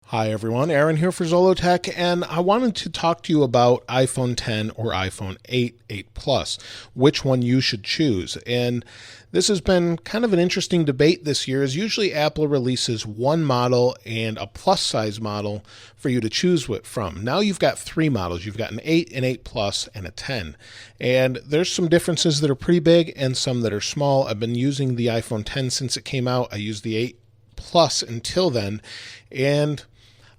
Hi everyone, Aaron here for Zollotech, and I wanted to talk to you about iPhone 10 or iPhone 8, 8 Plus, which one you should choose. And this has been kind of an interesting debate this year, as usually Apple releases one model and a plus size model for you to choose from. Now you've got three models. You've got an 8, an 8 Plus, and a 10. And there's some differences that are pretty big and some that are small. I've been using the iPhone 10 since it came out. I used the 8 Plus until then, and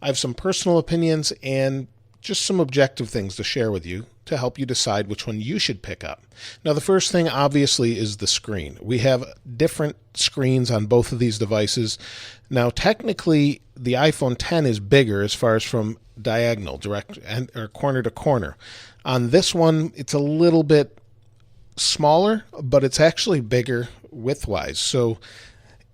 I have some personal opinions and just some objective things to share with you to help you decide which one you should pick up. Now, the first thing, obviously, is the screen. We have different screens on both of these devices. Now, technically, the iPhone 10 is bigger as far as from diagonal, direct, or corner to corner. On this one, it's a little bit smaller, but it's actually bigger widthwise. So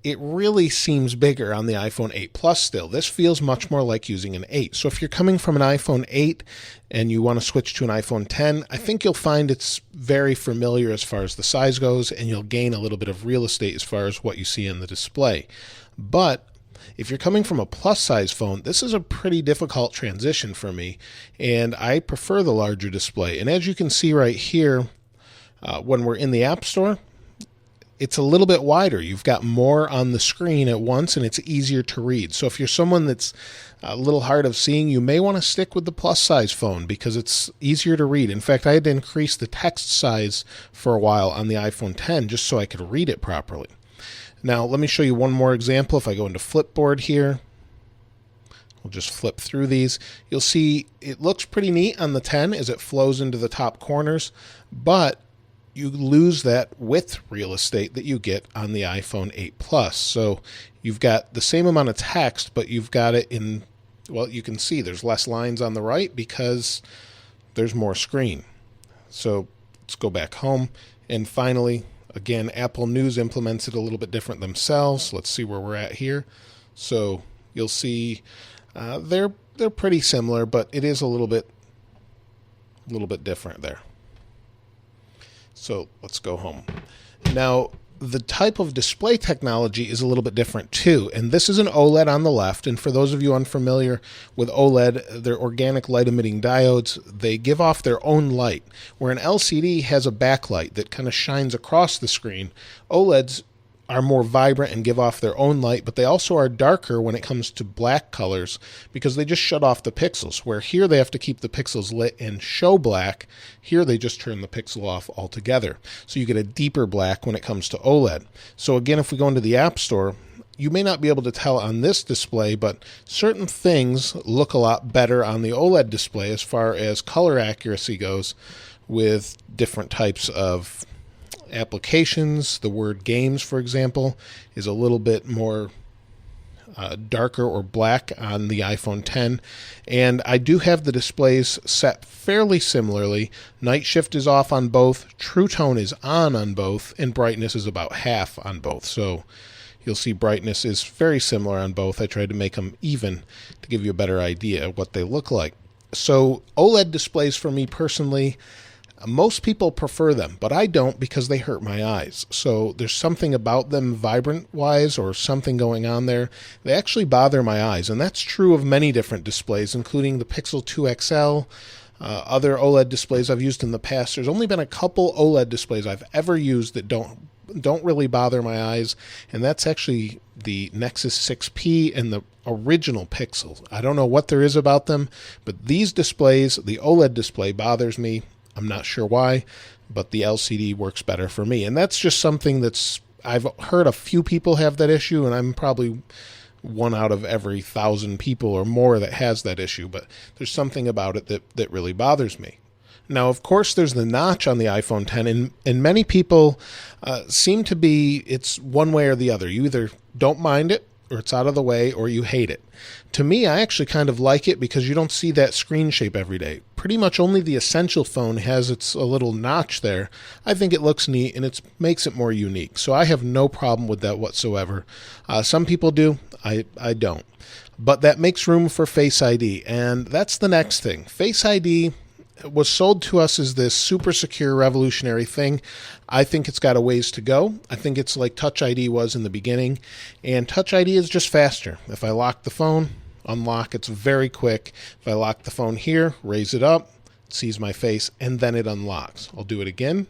it really seems bigger on the iPhone 8 Plus still. This feels much more like using an 8. So if you're coming from an iPhone 8 and you want to switch to an iPhone 10, I think you'll find it's very familiar as far as the size goes, and you'll gain a little bit of real estate as far as what you see in the display. But if you're coming from a plus size phone, this is a pretty difficult transition for me, and I prefer the larger display. And as you can see right here, when we're in the App Store, it's a little bit wider. You've got more on the screen at once, and it's easier to read. So if you're someone that's a little hard of seeing, you may want to stick with the plus size phone because it's easier to read. In fact, I had to increase the text size for a while on the iPhone 10 just so I could read it properly. Now, let me show you one more example. If I go into Flipboard here, we'll just flip through these. You'll see it looks pretty neat on the 10 as it flows into the top corners, but you lose that width real estate that you get on the iPhone 8 Plus. So you've got the same amount of text, but you've got it in, well, you can see there's less lines on the right because there's more screen. So let's go back home. And finally, again, Apple News implements it a little bit different themselves. Let's see where we're at here. So you'll see they're pretty similar, but it is a little bit different there. So let's go home. Now, the type of display technology is a little bit different too. And this is an OLED on the left. And for those of you unfamiliar with OLED, they're organic light emitting diodes. They give off their own light. Where an LCD has a backlight that kind of shines across the screen, OLEDs are more vibrant and give off their own light, but they also are darker when it comes to black colors because they just shut off the pixels, where here they have to keep the pixels lit and show black. Here they just turn the pixel off altogether. So you get a deeper black when it comes to OLED. So again, if we go into the App Store, you may not be able to tell on this display, but certain things look a lot better on the OLED display as far as color accuracy goes with different types of applications. The word games, for example, is a little bit more darker or black on the iPhone 10. And I do have the displays set fairly similarly. Night shift is off on both, True Tone is on both, and brightness is about half on both. So you'll see brightness is very similar on both. I tried to make them even to give you a better idea of what they look like. So OLED displays for me personally, most people prefer them, but I don't because they hurt my eyes. So there's something about them vibrant-wise or something going on there. They actually bother my eyes, and that's true of many different displays, including the Pixel 2 XL, other OLED displays I've used in the past. There's only been a couple OLED displays I've ever used that don't really bother my eyes, and that's actually the Nexus 6P and the original Pixel. I don't know what there is about them, but these displays, the OLED display bothers me. I'm not sure why, but the LCD works better for me. And that's just something I've heard a few people have that issue, and I'm probably one out of every 1,000 people or more that has that issue. But there's something about it that really bothers me. Now, of course, there's the notch on the iPhone 10, and many people seem to be, it's one way or the other. You either don't mind it, or it's out of the way, or you hate it. To me, I actually kind of like it because you don't see that screen shape every day. Pretty much only the Essential phone has a little notch there. I think it looks neat, and it makes it more unique. So I have no problem with that whatsoever. Some people do. I don't. But that makes room for Face ID, and that's the next thing. Face ID was sold to us as this super secure, revolutionary thing. I think it's got a ways to go. I think it's like Touch ID was in the beginning, and Touch ID is just faster. If I lock the phone, unlock. It's very quick. If I lock the phone here, raise it up, it sees my face, and then it unlocks. I'll do it again.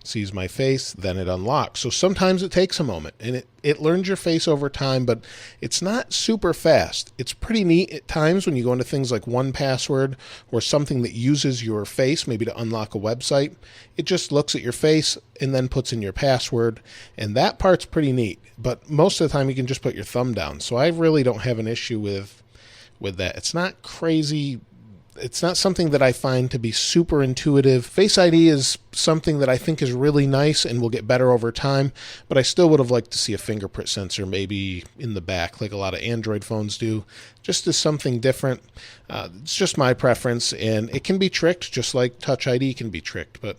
Sees my face, then it unlocks. So sometimes it takes a moment, and it learns your face over time, but it's not super fast. It's pretty neat at times when you go into things like 1Password or something that uses your face, maybe to unlock a website. It just looks at your face and then puts in your password, and that part's pretty neat. But most of the time you can just put your thumb down. So I really don't have an issue with that. It's not crazy. It's not something that I find to be super intuitive. Face ID is something that I think is really nice and will get better over time, but I still would have liked to see a fingerprint sensor maybe in the back like a lot of Android phones do, just as something different. It's just my preference, and it can be tricked just like Touch ID can be tricked, but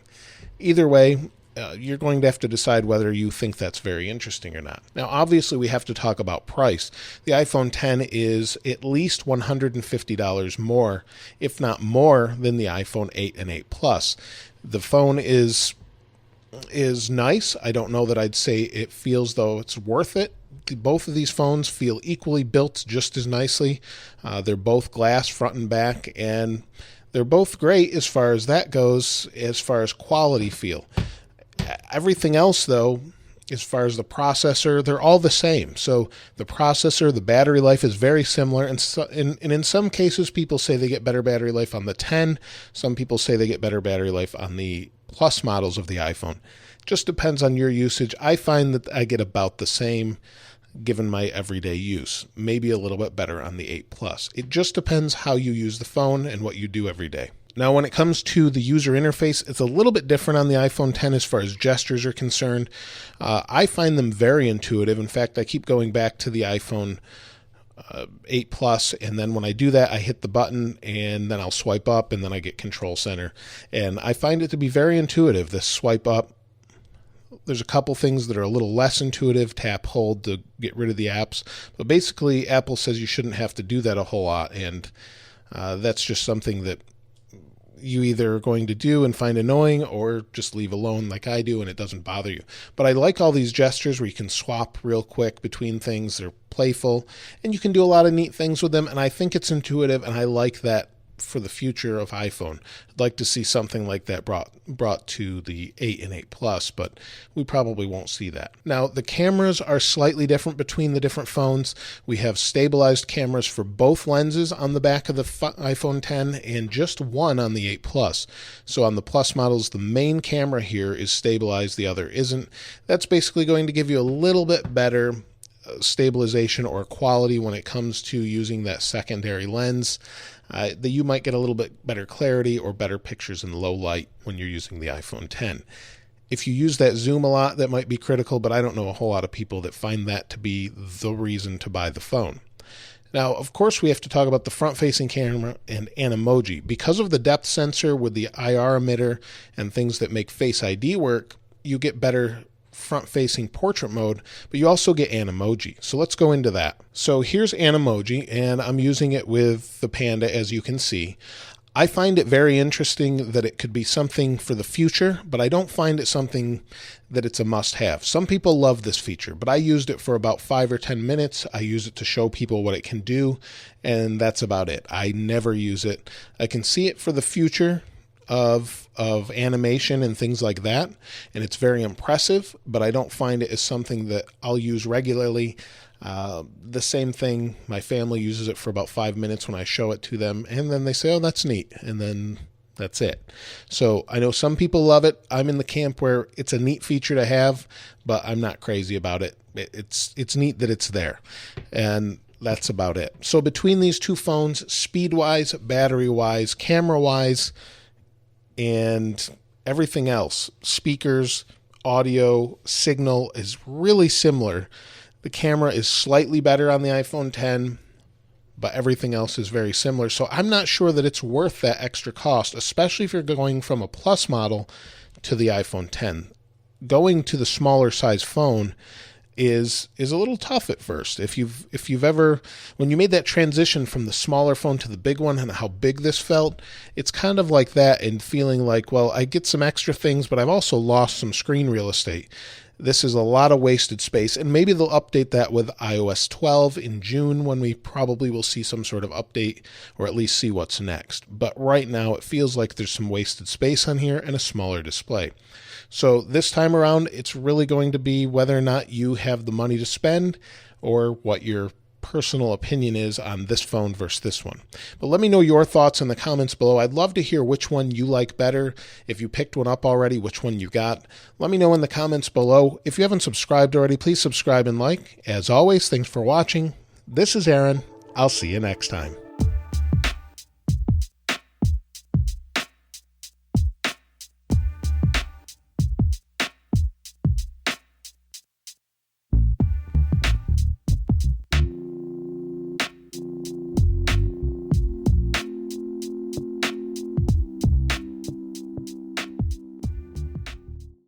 either way, you're going to have to decide whether you think that's very interesting or not. Now, obviously, we have to talk about price. The iPhone X is at least $150 more, if not more, than the iPhone 8 and 8 Plus. The phone is nice. I don't know that I'd say it feels though it's worth it. Both of these phones feel equally built just as nicely. They're both glass front and back, and they're both great as far as that goes, as far as quality feel. Everything else, though, as far as the processor, they're all the same. So the processor, the battery life is very similar. And in some cases, people say they get better battery life on the 10. Some people say they get better battery life on the Plus models of the iPhone. Just depends on your usage. I find that I get about the same given my everyday use. Maybe a little bit better on the 8 Plus. It just depends how you use the phone and what you do every day. Now, when it comes to the user interface, it's a little bit different on the iPhone X as far as gestures are concerned. I find them very intuitive. In fact, I keep going back to the iPhone 8 Plus, and then when I do that, I hit the button, and then I'll swipe up, and then I get Control Center. And I find it to be very intuitive, this swipe up. There's a couple things that are a little less intuitive, tap, hold to get rid of the apps. But basically, Apple says you shouldn't have to do that a whole lot, and that's just something that you either are going to do and find annoying or just leave alone like I do and it doesn't bother you. But I like all these gestures where you can swap real quick between things. They're playful and you can do a lot of neat things with them, and I think it's intuitive, and I like that for the future of iPhone. I'd like to see something like that brought to the 8 and 8 Plus, but we probably won't see that. Now, the cameras are slightly different between the different phones. We have stabilized cameras for both lenses on the back of the iPhone X and just one on the 8 Plus. So on the Plus models, the main camera here is stabilized, the other isn't. That's basically going to give you a little bit better stabilization or quality when it comes to using that secondary lens. That you might get a little bit better clarity or better pictures in low light when you're using the iPhone X. If you use that zoom a lot, that might be critical, but I don't know a whole lot of people that find that to be the reason to buy the phone. Now, of course, we have to talk about the front-facing camera and Animoji. Because of the depth sensor with the IR emitter and things that make Face ID work, you get better front-facing portrait mode, but you also get Animoji. So let's go into that. So here's Animoji, and I'm using it with the Panda, as you can see. I find it very interesting that it could be something for the future, but I don't find it something that it's a must-have. Some people love this feature, but I used it for about 5 or 10 minutes. I use it to show people what it can do, and that's about it. I never use it. I can see it for the future of animation and things like that, and it's very impressive, but I don't find it as something that I'll use regularly. The same thing, my family uses it for about 5 minutes when I show it to them, and then they say, oh, that's neat, and then that's it. So I know some people love it. I'm in the camp where it's a neat feature to have, but I'm not crazy about it. It's neat that it's there, and that's about it. So between these two phones, speed-wise, battery-wise, camera-wise, and everything else, speakers, audio, signal, is really similar. The camera is slightly better on the iPhone X, but everything else is very similar. So I'm not sure that it's worth that extra cost, especially if you're going from a Plus model to the iPhone X. Going to the smaller size phone is a little tough at first. If you've ever, when you made that transition from the smaller phone to the big one and how big this felt, it's kind of like that, and feeling like, well, I get some extra things, but I've also lost some screen real estate. This is a lot of wasted space, and maybe they'll update that with iOS 12 in June, when we probably will see some sort of update, or at least see what's next. But right now it feels like there's some wasted space on here and a smaller display. So this time around, it's really going to be whether or not you have the money to spend, or what your personal opinion is on this phone versus this one. But let me know your thoughts in the comments below. I'd love to hear which one you like better. If you picked one up already, which one you got. Let me know in the comments below. If you haven't subscribed already, please subscribe and like. As always, thanks for watching. This is Aaron. I'll see you next time.